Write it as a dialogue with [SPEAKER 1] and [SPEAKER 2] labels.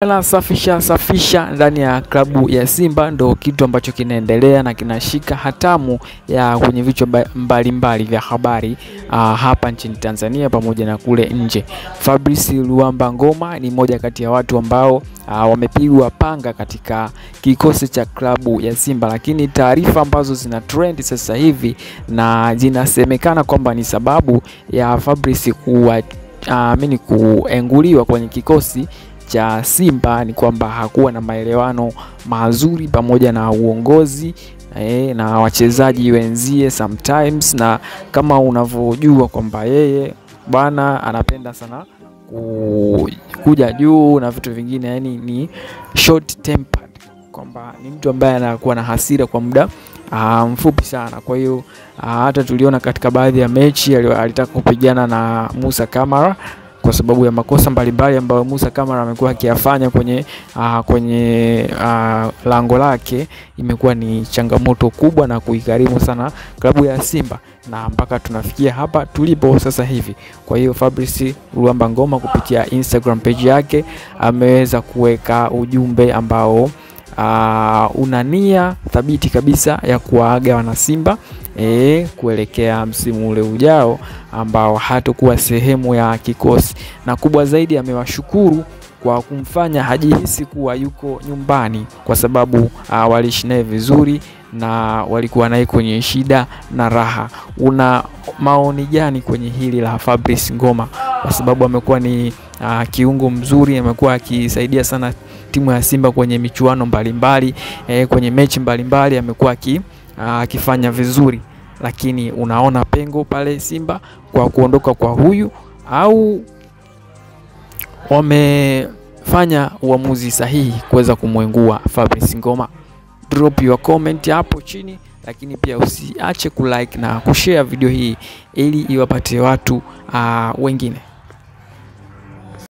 [SPEAKER 1] Na safisha ndani ya klabu ya Simba ndo kitu ambacho kinaendelea na kinashika hatamu ya kwenye vichwa mbalimbali vya habari hapa nchini Tanzania pamoja na kule nje. Fabrice Luamba Ngoma ni moja kati ya watu ambao wamepigwa panga katika kikosi cha klabu ya Simba, lakini taarifa ambazo zina trend sasa hivi na zinasemekana kwamba ni sababu ya Fabrice kuenguliwa kwenye kikosi cha Simba ni kwamba hakuwa na maelewano mazuri pamoja na uongozi na wachezaji wenzie sometimes, na kama unavyojua kwamba yeye bwana anapenda sana kuja juu na vitu vingine, yani ni short tempered, kwamba ni mtu ambaye anakuwa na hasira kwa muda mfupi sana. Kwa hiyo hata tuliona katika baadhi ya mechi alitaka kupigana na Musa Kamara kwa sababu ya makosa mbalimbali ambayo Musa Kamara amekuwa akiyafanya kwenye lango lake. Imekuwa ni changamoto kubwa na kuikarimu sana klabu ya Simba na mpaka tunafikia hapa tulipo sasa hivi. Kwa hiyo Fabrice Luamba Ngoma kupitia Instagram page yake ameweza kuweka ujumbe ambao una nia thabiti kabisa ya kuwaaga wana Simba kuelekea msimu ule ujao ambao hatakuwa sehemu ya kikosi, na kubwa zaidi amewashukuru kwa kumfanya hajihisi kuwa yuko nyumbani, kwa sababu waliishi naye vizuri na walikuwa naye kwenye shida na raha. Una maoni gani kwenye hili la Fabrice Ngoma? Kwa sababu amekuwa ni kiungo mzuri, amekuwa akisaidia sana timu ya Simba kwenye michuano mbalimbali, kwenye mechi mbalimbali amekuwa akifanya vizuri, lakini unaona pengo pale Simba kwa kuondoka kwa huyu, au wamefanya uamuzi sahihi kuweza kumwengua Fabrice Ngoma? Drop your comment hapo chini, lakini pia usiache kulike na kushare video hii ili iwapate watu wengine.